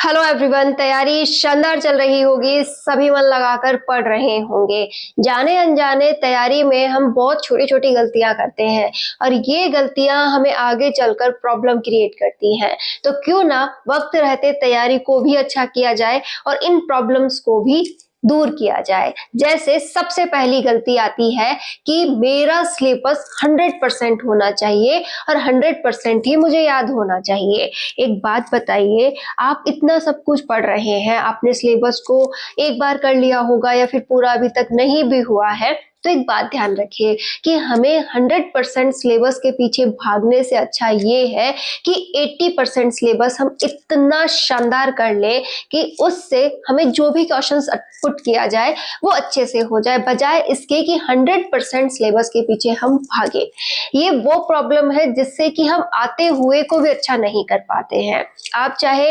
Hello everyone. तैयारी शानदार चल रही होगी, सभी मन लगाकर पढ़ रहे होंगे। जाने अनजाने तैयारी में हम बहुत छोटी छोटी गलतियां करते हैं और ये गलतियां हमें आगे चलकर प्रॉब्लम क्रिएट करती हैं। तो क्यों ना वक्त रहते तैयारी को भी अच्छा किया जाए और इन प्रॉब्लम्स को भी दूर किया जाए। जैसे सबसे पहली गलती आती है कि मेरा सिलेबस 100% होना चाहिए और 100% ही मुझे याद होना चाहिए। एक बात बताइए, आप इतना सब कुछ पढ़ रहे हैं, आपने सिलेबस को एक बार कर लिया होगा या फिर पूरा अभी तक नहीं भी हुआ है, तो एक बात ध्यान रखिए कि हमें 100% सिलेबस के पीछे भागने से अच्छा ये है कि 80% सिलेबस हम इतना शानदार कर लें कि उससे हमें जो भी क्वेश्चंस पुट किया जाए वो अच्छे से हो जाए, बजाय इसके कि 100% सिलेबस के पीछे हम भागे। ये वो प्रॉब्लम है जिससे कि हम आते हुए को भी अच्छा नहीं कर पाते हैं। आप चाहे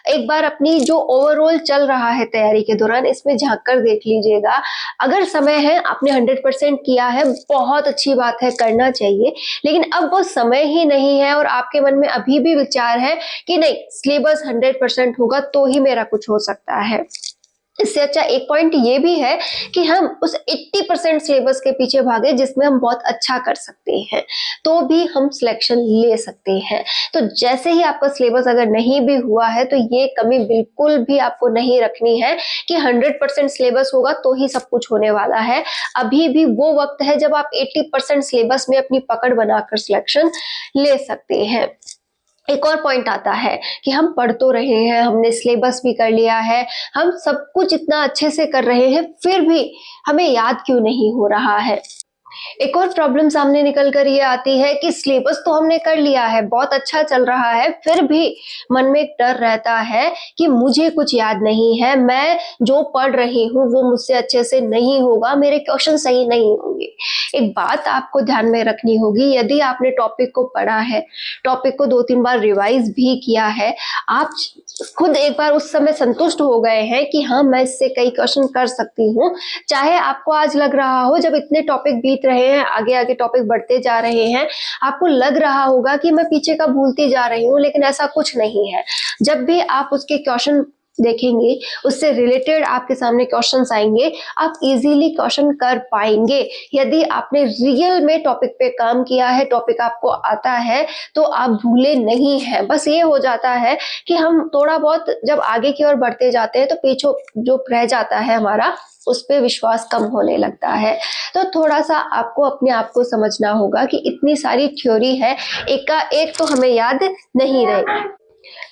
एक बार अपनी जो ओवरऑल चल रहा है तैयारी के दौरान, इसमें झांक कर देख लीजिएगा। अगर समय है, आपने 100% किया है, बहुत अच्छी बात है, करना चाहिए। लेकिन अब वो समय ही नहीं है और आपके मन में अभी भी विचार है कि नहीं, सिलेबस 100% होगा तो ही मेरा कुछ हो सकता है। इससे अच्छा एक पॉइंट ये भी है कि हम उस 80% सिलेबस के पीछे भागे जिसमें हम बहुत अच्छा कर सकते हैं, तो भी हम सिलेक्शन ले सकते हैं। तो जैसे ही आपका सिलेबस अगर नहीं भी हुआ है तो ये कमी बिल्कुल भी आपको नहीं रखनी है कि 100% सिलेबस होगा तो ही सब कुछ होने वाला है। अभी भी वो वक्त है जब आप 80% सिलेबस में अपनी पकड़ बनाकर सिलेक्शन ले सकते हैं। एक और पॉइंट आता है कि हम पढ़ तो रहे हैं, हमने सिलेबस भी कर लिया है, हम सब कुछ इतना अच्छे से कर रहे हैं, फिर भी हमें याद क्यों नहीं हो रहा है। एक और प्रॉब्लम सामने निकल कर ये आती है कि सिलेबस तो हमने कर लिया है, बहुत अच्छा चल रहा है, फिर भी मन में एक डर रहता है कि मुझे कुछ याद नहीं है, मैं जो पढ़ रही हूँ वो मुझसे अच्छे से नहीं होगा, मेरे क्वेश्चन सही नहीं होंगे। एक बात आपको ध्यान में रखनी होगी, यदि आपने टॉपिक को पढ़ा है, टॉपिक को 2-3 बार रिवाइज भी किया है, आप खुद एक बार उस समय संतुष्ट हो गए हैं कि हाँ, मैं इससे कई क्वेश्चन कर सकती हूँ, चाहे आपको आज लग रहा हो, जब इतने टॉपिक बीत रहे हैं, आगे आगे टॉपिक बढ़ते जा रहे हैं, आपको लग रहा होगा कि मैं पीछे का भूलती जा रही हूँ, लेकिन ऐसा कुछ नहीं है। जब भी आप उसके क्वेश्चन देखेंगे, उससे रिलेटेड आपके सामने क्वेश्चंस आएंगे, आप इजीली क्वेश्चन कर पाएंगे। यदि आपने रियल में टॉपिक पे काम किया है, टॉपिक आपको आता है, तो आप भूले नहीं हैं। बस ये हो जाता है कि हम थोड़ा बहुत जब आगे की ओर बढ़ते जाते हैं तो पीछे जो रह जाता है हमारा, उस पर विश्वास कम होने लगता है। तो थोड़ा सा आपको अपने आप को समझना होगा कि इतनी सारी थ्योरी है, एक का एक तो हमें याद नहीं रहेगी।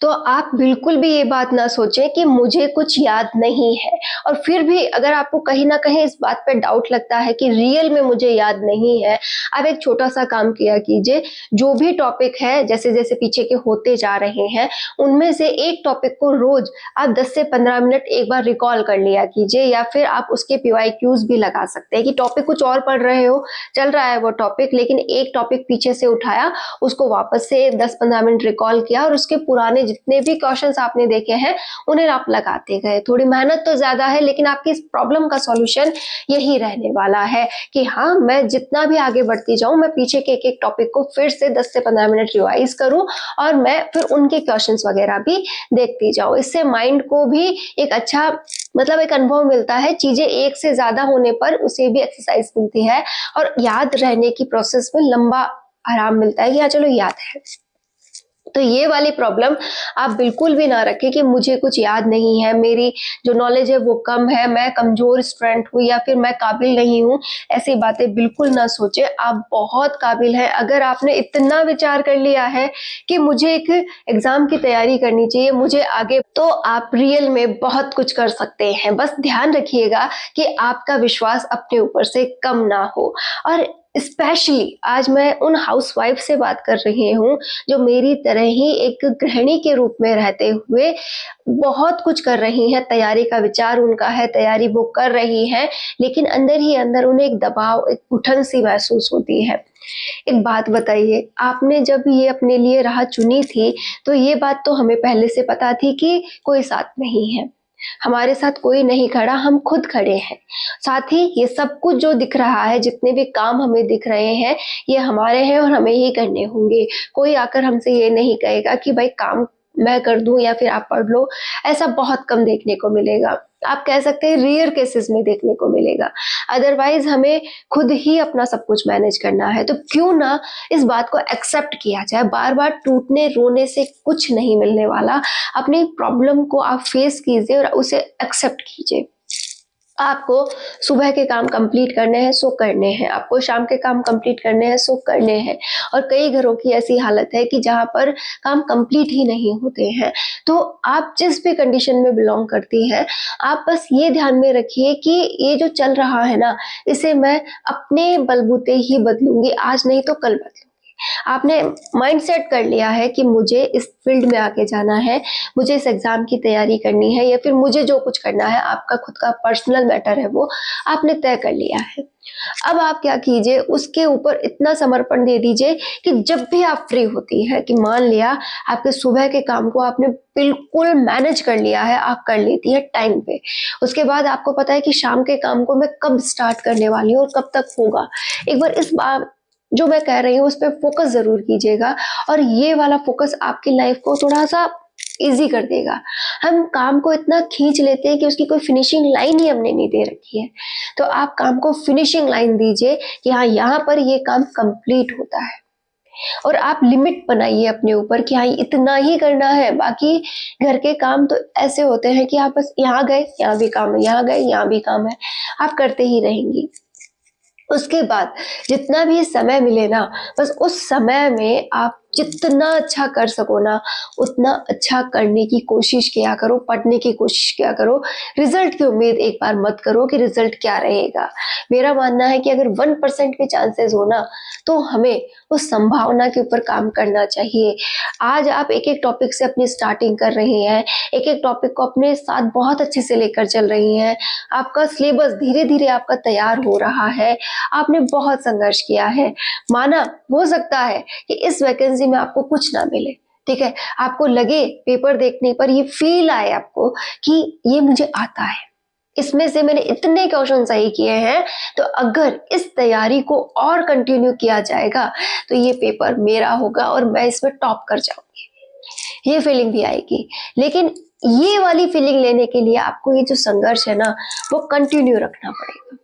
तो आप बिल्कुल भी ये बात ना सोचें कि मुझे कुछ याद नहीं है। और फिर भी अगर आपको कहीं ना कहीं इस बात पे डाउट लगता है कि रियल में मुझे याद नहीं है, आप एक छोटा सा काम किया कीजिए। जो भी टॉपिक है, जैसे जैसे पीछे के होते जा रहे हैं, उनमें से एक टॉपिक को रोज आप 10 से 15 मिनट एक बार रिकॉल कर लिया कीजिए, या फिर आप उसके PYQs भी लगा सकते हैं कि टॉपिक कुछ और पढ़ रहे हो, चल रहा है वो टॉपिक, लेकिन एक टॉपिक पीछे से उठाया, उसको वापस से 10-15 मिनट रिकॉल किया और उसके पुराने जितने भी क्वेश्चंस आपने देखे हैं उन्हें आप लगाते गए। थोड़ी मेहनत तो ज्यादा है, लेकिन आपकी इस प्रॉब्लम का सॉल्यूशन यही रहने वाला है कि हाँ, मैं जितना भी आगे बढ़ती जाऊं, मैं पीछे के एक टॉपिक को फिर से 10 से 15 मिनट रिवाइज करूं और मैं फिर उनके क्वेश्चंस वगैरह भी देखती जाऊं। इससे माइंड को भी एक अच्छा एक अनुभव मिलता है। चीजें एक से ज्यादा होने पर उसे भी एक्सरसाइज मिलती है और याद रहने की प्रोसेस में लंबा आराम मिलता है कि हाँ, चलो याद है। तो ये वाली प्रॉब्लम आप बिल्कुल भी ना रखें कि मुझे कुछ याद नहीं है, मेरी जो नॉलेज है वो कम है, मैं कमजोर स्टूडेंट हूँ या फिर मैं काबिल नहीं हूँ। ऐसी बातें बिल्कुल ना सोचें, आप बहुत काबिल हैं। अगर आपने इतना विचार कर लिया है कि मुझे एक एग्जाम की तैयारी करनी चाहिए, मुझे आगे, तो आप रियल में बहुत कुछ कर सकते हैं। बस ध्यान रखिएगा कि आपका विश्वास अपने ऊपर से कम ना हो। और स्पेशली आज मैं उन हाउसवाइफ से बात कर रही हूँ जो मेरी तरह ही एक गृहिणी के रूप में रहते हुए बहुत कुछ कर रही हैं। तैयारी का विचार उनका है, तैयारी वो कर रही हैं, लेकिन अंदर ही अंदर उन्हें एक दबाव, एक घुटन सी महसूस होती है। एक बात बताइए, आपने जब ये अपने लिए राह चुनी थी तो ये बात तो हमें पहले से पता थी कि कोई साथ नहीं है, हमारे साथ कोई नहीं खड़ा, हम खुद खड़े हैं। साथ ही ये सब कुछ जो दिख रहा है, जितने भी काम हमें दिख रहे हैं, ये हमारे हैं और हमें ही करने होंगे। कोई आकर हमसे ये नहीं कहेगा कि भाई काम मैं कर दूं या फिर आप पढ़ लो, ऐसा बहुत कम देखने को मिलेगा। आप कह सकते हैं रेयर केसेस में देखने को मिलेगा। अदरवाइज हमें खुद ही अपना सब कुछ मैनेज करना है, तो क्यों ना इस बात को एक्सेप्ट किया जाए। बार बार टूटने रोने से कुछ नहीं मिलने वाला। अपनी प्रॉब्लम को आप फेस कीजिए और उसे एक्सेप्ट कीजिए। आपको सुबह के काम कंप्लीट करने हैं सो करने हैं, आपको शाम के काम कंप्लीट करने हैं सो करने हैं। और कई घरों की ऐसी हालत है कि जहाँ पर काम कंप्लीट ही नहीं होते हैं। तो आप जिस भी कंडीशन में बिलोंग करती हैं, आप बस ये ध्यान में रखिए कि ये जो चल रहा है ना, इसे मैं अपने बलबूते ही बदलूंगी, आज नहीं तो कल बदलूंगी। आपने माइंड सेट कर लिया है कि मुझे इस फील्ड में आके जाना है, मुझे इस एग्जाम की तैयारी करनी है, या फिर मुझे जो कुछ करना है, आपका खुद का पर्सनल मैटर है, वो आपने तय कर लिया है। अब आप क्या कीजिए, उसके ऊपर इतना समर्पण दे दीजिए कि जब भी आप फ्री होती हैं, कि मान लिया आपके सुबह के काम को आपने बिल्कुल मैनेज कर लिया है, आप कर लेती है टाइम पे, उसके बाद आपको पता है कि शाम के काम को मैं कब स्टार्ट करने वाली हूँ और कब तक होगा। एक बार इस बार जो मैं कह रही हूँ उस पर फोकस जरूर कीजिएगा, और ये वाला फोकस आपकी लाइफ को थोड़ा सा इजी कर देगा। हम काम को इतना खींच लेते हैं कि उसकी कोई फिनिशिंग लाइन ही हमने नहीं दे रखी है। तो आप काम को फिनिशिंग लाइन दीजिए कि हाँ, यहाँ पर ये काम कंप्लीट होता है। और आप लिमिट बनाइए अपने ऊपर कि हाँ, इतना ही करना है। बाकी घर के काम तो ऐसे होते हैं कि आप बस यहाँ गए यहाँ भी काम है, यहाँ गए यहाँ भी काम है, आप करते ही रहेंगी। उसके बाद जितना भी समय मिले ना, बस उस समय में आप जितना अच्छा कर सको ना, उतना अच्छा करने की कोशिश किया करो, पढ़ने की कोशिश किया करो। रिजल्ट की उम्मीद एक बार मत करो कि रिजल्ट क्या रहेगा। मेरा मानना है कि अगर 1% भी चांसेस हो ना, तो हमें उस संभावना के ऊपर काम करना चाहिए। आज आप एक एक टॉपिक से अपनी स्टार्टिंग कर रही हैं, एक एक टॉपिक को अपने साथ बहुत अच्छे से लेकर चल रही हैं, आपका सिलेबस धीरे धीरे आपका तैयार हो रहा है, आपने बहुत संघर्ष किया है। माना हो सकता है कि इस वैकेंसी में आपको कुछ ना मिले, ठीक है, आपको लगे पेपर देखने पर ये फील आए आपको कि ये मुझे आता है, इसमें से मैंने इतने क्वेश्चन सही किए हैं, तो अगर इस तैयारी को और कंटिन्यू किया जाएगा तो ये पेपर मेरा होगा और मैं इसमें टॉप कर जाऊंगी, ये फीलिंग भी आएगी। लेकिन ये वाली फीलिंग लेने के लिए आपको ये जो संघर्ष है ना, वो कंटिन्यू रखना पड़ेगा।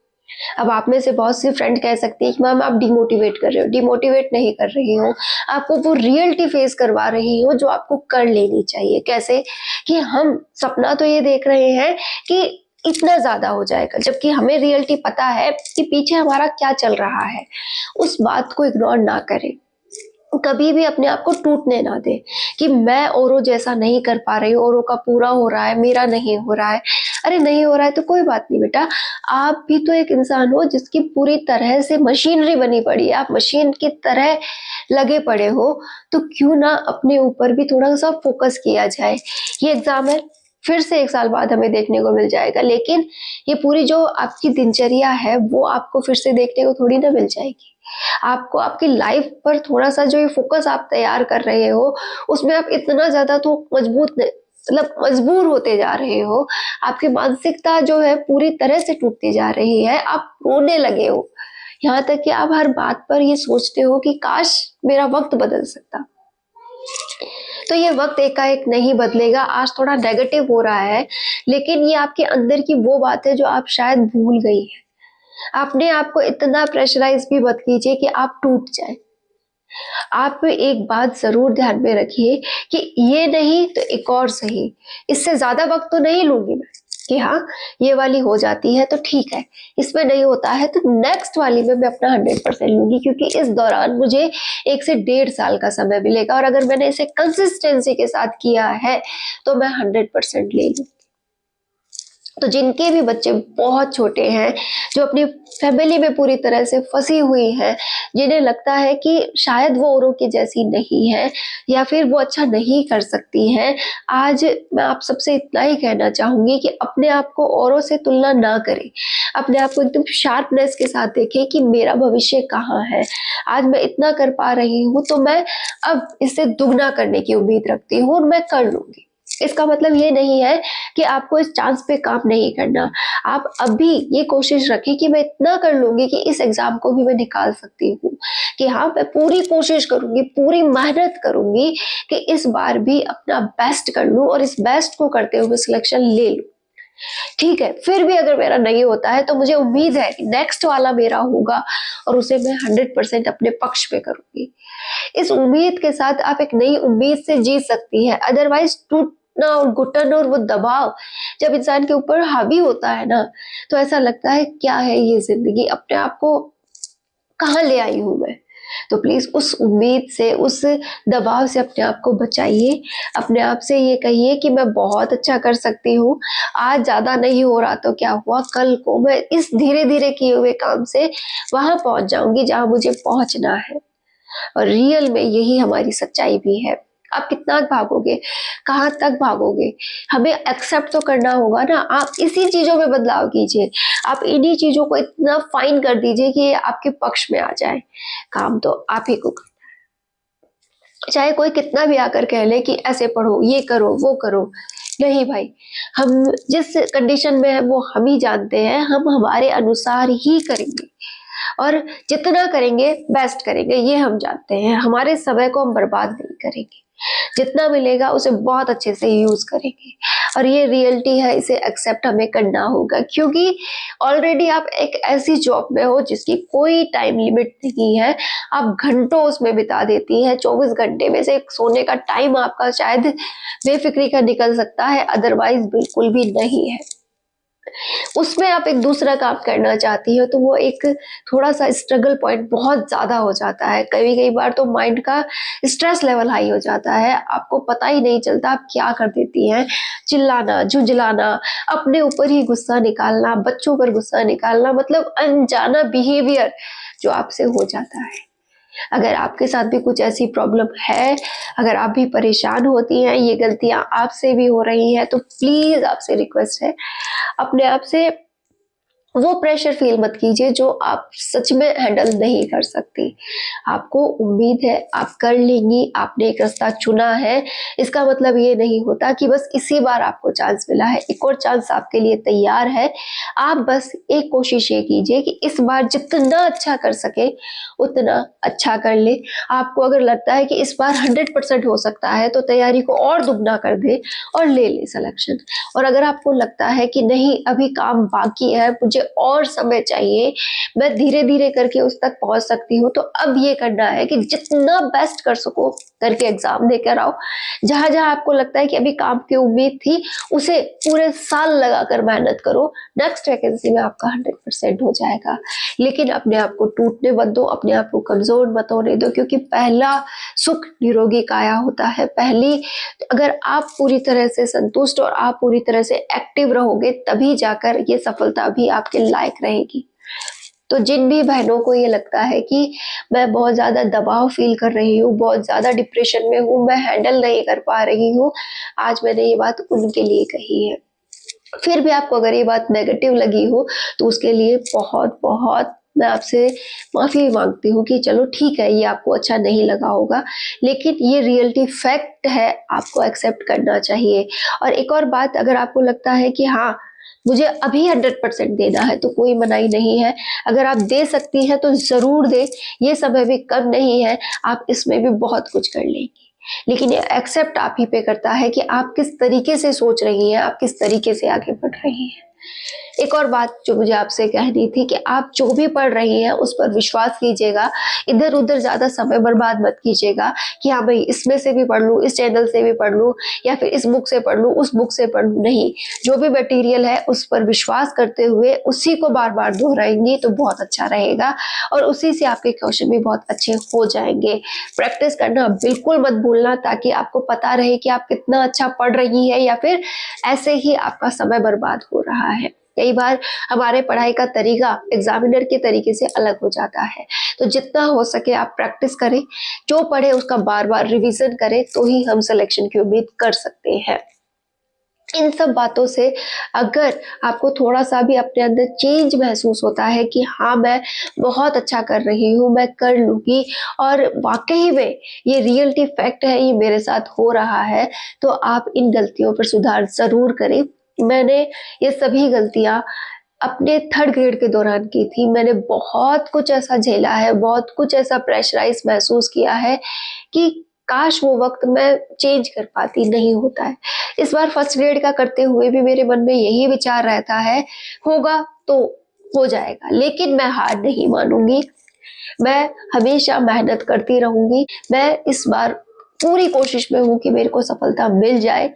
अब आप में से बहुत सी फ्रेंड कह सकती है कि मैम आप डिमोटिवेट कर रहे हो। डिमोटिवेट नहीं कर रही हूँ, आपको वो रियलिटी फेस करवा रही हूँ जो आपको कर लेनी चाहिए। कैसे कि हम सपना तो ये देख रहे हैं कि इतना ज्यादा हो जाएगा, जबकि हमें रियलिटी पता है कि पीछे हमारा क्या चल रहा है। उस बात को इग्नोर ना करें, कभी भी अपने आप को टूटने ना दे कि मैं औरों जैसा नहीं कर पा रही हूँ, औरों का पूरा हो रहा है, मेरा नहीं हो रहा है। अरे नहीं हो रहा है तो कोई बात नहीं बेटा, आप भी तो एक इंसान हो जिसकी पूरी तरह से मशीनरी बनी पड़ी है, आप मशीन की तरह लगे पड़े हो। तो क्यों ना अपने ऊपर भी थोड़ा सा फोकस किया जाए। ये एग्जाम है, फिर से 1 साल बाद हमें देखने को मिल जाएगा, लेकिन ये पूरी जो आपकी दिनचर्या है वो आपको फिर से देखने को थोड़ी ना मिल जाएगी। आपको आपकी लाइफ पर थोड़ा सा जो ये फोकस आप तैयार कर रहे हो, उसमें आप इतना ज्यादा तो मतलब मजबूर होते जा रहे हो, आपकी मानसिकता जो है पूरी तरह से टूटती जा रही है, आप रोने लगे हो, यहाँ तक कि आप हर बात पर ये सोचते हो कि काश मेरा वक्त बदल सकता। तो ये वक्त एकाएक नहीं बदलेगा। आज थोड़ा नेगेटिव हो रहा है, लेकिन ये आपके अंदर की वो बात है जो आप शायद भूल गई है। अपने आप को इतना प्रेशराइज भी मत कीजिए कि आप टूट जाए। आप एक बात जरूर ध्यान में रखिए कि ये नहीं तो एक और सही, इससे ज्यादा वक्त तो नहीं लूंगी मैं, कि हाँ ये वाली हो जाती है तो ठीक है, इसमें नहीं होता है तो नेक्स्ट वाली में मैं अपना 100% लूंगी, क्योंकि इस दौरान मुझे 1 से 1.5 साल का समय मिलेगा और अगर मैंने इसे कंसिस्टेंसी के साथ किया है तो मैं 100% ले लूँ। तो जिनके भी बच्चे बहुत छोटे हैं, जो अपनी फैमिली में पूरी तरह से फंसी हुई हैं, जिन्हें लगता है कि शायद वो औरों के जैसी नहीं है या फिर वो अच्छा नहीं कर सकती हैं, आज मैं आप सबसे इतना ही कहना चाहूंगी कि अपने आप को औरों से तुलना ना करें। अपने आप को एकदम शार्पनेस के साथ देखें कि मेरा भविष्य कहाँ है। आज मैं इतना कर पा रही हूँ तो मैं अब इससे दुगना करने की उम्मीद रखती हूँ और मैं कर लूंगी। इसका मतलब ये नहीं है कि आपको इस चांस पे काम नहीं करना। आप अभी ये कोशिश रखें कि मैं इतना कर लूंगी कि इस एग्जाम को भी मैं निकाल सकती हूँ, कि हाँ मैं पूरी कोशिश करूंगी, पूरी मेहनत करूंगी कि इस बार भी अपना बेस्ट कर लूं और इस बेस्ट को करते हुए सिलेक्शन ले लूं। ठीक है, फिर भी अगर मेरा नहीं होता है तो मुझे उम्मीद है कि नेक्स्ट वाला मेरा होगा और उसे मैं 100% अपने पक्ष पे करूंगी। इस उम्मीद के साथ आप एक नई उम्मीद से जी सकती है। अदरवाइज टूटना और घुटन और वो दबाव जब इंसान के ऊपर हावी होता है ना, तो ऐसा लगता है क्या है ये जिंदगी, अपने आप को कहाँ ले आई हूं मैं। तो प्लीज उस उम्मीद से, उस दबाव से अपने आप को बचाइए। अपने आप से ये कहिए कि मैं बहुत अच्छा कर सकती हूँ, आज ज्यादा नहीं हो रहा तो क्या हुआ, कल को मैं इस धीरे धीरे किए हुए काम से वहां पहुंच जाऊंगी जहां मुझे पहुंचना है। और रियल में यही हमारी सच्चाई भी है। आप कितना भागोगे, कहाँ तक भागोगे, हमें एक्सेप्ट तो करना होगा ना। आप इसी चीजों में बदलाव कीजिए, आप इन्हीं चीजों को इतना फाइन कर दीजिए कि ये आपके पक्ष में आ जाए। काम तो आप ही को करना है। चाहे कोई कितना भी आकर कह ले कि ऐसे पढ़ो, ये करो, वो करो, नहीं भाई, हम जिस कंडीशन में है वो हम ही जानते हैं। हम हमारे अनुसार ही करेंगे और जितना करेंगे बेस्ट करेंगे, ये हम जानते हैं। हमारे समय को हम बर्बाद नहीं करेंगे, जितना मिलेगा उसे बहुत अच्छे से यूज करेंगे। और ये रियलिटी है, इसे एक्सेप्ट हमें करना होगा, क्योंकि ऑलरेडी आप एक ऐसी जॉब में हो जिसकी कोई टाइम लिमिट नहीं है। आप घंटों उसमें बिता देती हैं, 24 घंटे में से सोने का टाइम आपका शायद बेफिक्री का निकल सकता है, अदरवाइज बिल्कुल भी नहीं है। उसमें आप एक दूसरा काम करना चाहती हो तो वो एक थोड़ा सा स्ट्रगल पॉइंट बहुत ज्यादा हो जाता है। कई कई बार तो माइंड का स्ट्रेस लेवल हाई हो जाता है, आपको पता ही नहीं चलता आप क्या कर देती हैं। चिल्लाना, झुंझलाना, अपने ऊपर ही गुस्सा निकालना, बच्चों पर गुस्सा निकालना, मतलब अनजाना बिहेवियर जो आपसे हो जाता है। अगर आपके साथ भी कुछ ऐसी प्रॉब्लम है, अगर आप भी परेशान होती हैं, ये गलतियां आपसे भी हो रही हैं, तो प्लीज आपसे रिक्वेस्ट है, अपने आप से वो प्रेशर फील मत कीजिए जो आप सच में हैंडल नहीं कर सकती। आपको उम्मीद है आप कर लेंगी, आपने एक रास्ता चुना है, इसका मतलब ये नहीं होता कि बस इसी बार आपको चांस मिला है, एक और चांस आपके लिए तैयार है। आप बस एक कोशिश ये कीजिए कि इस बार जितना अच्छा कर सके उतना अच्छा कर ले। आपको अगर लगता है कि इस बार 100% हो सकता है तो तैयारी को और दुगना कर दे और ले ले सिलेक्शन। और अगर आपको लगता है कि नहीं अभी काम बाकी है, मुझे और समय चाहिए, मैं धीरे धीरे करके उस तक पहुंच सकती हूँ, तो अब ये करना है कि जितना बेस्ट कर सको करके एग्जाम देकर आओ। जहां जहां आपको लगता है कि अभी काम की उम्मीद थी, उसे पूरे साल लगाकर मेहनत करो, नेक्स्ट वैकेंसी में आपका 100% हो जाएगा। लेकिन अपने आप को टूटने मत दो, अपने आप को कमजोर मत होने दो, क्योंकि पहला सुख निरोगी काया होता है। पहली अगर आप पूरी तरह से संतुष्ट और आप पूरी तरह से एक्टिव रहोगे, तभी जाकर ये सफलता भी आपके लायक रहेगी। तो जिन भी बहनों को ये लगता है कि मैं बहुत ज्यादा दबाव फील कर रही हूँ, बहुत ज्यादा डिप्रेशन में हूँ, मैं हैंडल नहीं कर पा रही हूँ, आज मैंने ये बात उनके लिए कही है। फिर भी आपको अगर ये बात नेगेटिव लगी हो तो उसके लिए बहुत बहुत मैं आपसे माफी मांगती हूँ कि चलो ठीक है, ये आपको अच्छा नहीं लगा होगा, लेकिन ये रियलिटी फैक्ट है, आपको एक्सेप्ट करना चाहिए। और एक और बात, अगर आपको लगता है कि हाँ मुझे अभी 100% देना है तो कोई मनाही नहीं है, अगर आप दे सकती हैं तो जरूर दे, ये समय भी कम नहीं है, आप इसमें भी बहुत कुछ कर लेंगी। लेकिन ये एक्सेप्ट आप ही पे करता है कि आप किस तरीके से सोच रही हैं, आप किस तरीके से आगे बढ़ रही हैं। एक और बात जो मुझे आपसे कहनी थी कि आप जो भी पढ़ रही हैं उस पर विश्वास कीजिएगा, इधर उधर ज्यादा समय बर्बाद मत कीजिएगा कि हाँ भाई इसमें से भी पढ़ लूँ, इस चैनल से भी पढ़ लूँ, या फिर इस बुक से पढ़ लूँ, उस बुक से पढ़ लूँ। नहीं, जो भी मटेरियल है उस पर विश्वास करते हुए उसी को बार बार दोहराएंगी तो बहुत अच्छा रहेगा और उसी से आपके क्वेश्चन भी बहुत अच्छे हो जाएंगे। प्रैक्टिस करना बिल्कुल मत भूलना, ताकि आपको पता रहे कि आप कितना अच्छा पढ़ रही है या फिर ऐसे ही आपका समय बर्बाद हो रहा है। कई बार हमारे पढ़ाई का तरीका एग्जामिनर के तरीके से अलग हो जाता है, तो जितना हो सके आप प्रैक्टिस करें, जो पढ़े उसका बार बार रिवीजन करें, तो ही हम सिलेक्शन की उम्मीद कर सकते हैं। इन सब बातों से अगर आपको थोड़ा सा भी अपने अंदर चेंज महसूस होता है कि हाँ मैं बहुत अच्छा कर रही हूँ, मैं कर लूंगी और वाकई में ये रियलिटी फैक्ट है, ये मेरे साथ हो रहा है, तो आप इन गलतियों पर सुधार जरूर करें। मैंने ये सभी गलतियाँ अपने थर्ड ग्रेड के दौरान की थी। मैंने बहुत कुछ ऐसा झेला है, बहुत कुछ ऐसा प्रेशराइज़ महसूस किया है कि काश वो वक़्त मैं चेंज कर पाती, नहीं होता है। इस बार फर्स्ट ग्रेड का करते हुए भी मेरे मन में यही विचार रहता है, होगा तो हो जाएगा, लेकिन मैं हार नहीं मानूँगी। मैं हमेशा मेहनत करती रहूँगी। मैं इस बार पूरी कोशिश में हूँ कि मेरे को सफलता मिल जाए।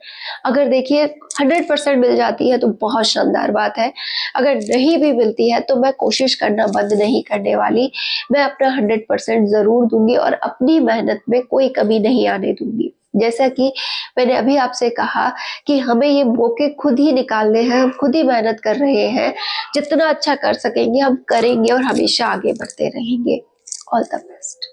अगर देखिए 100% मिल जाती है तो बहुत शानदार बात है। अगर नहीं भी मिलती है तो मैं कोशिश करना बंद नहीं करने वाली। मैं अपना 100% ज़रूर दूँगी और अपनी मेहनत में कोई कमी नहीं आने दूँगी। जैसा कि मैंने अभी आपसे कहा कि हमें ये मौके खुद ही निकालने हैं, हम खुद ही मेहनत कर रहे हैं। जितना अच्छा कर सकेंगे हम करेंगे और हमेशा आगे बढ़ते रहेंगे। All the best.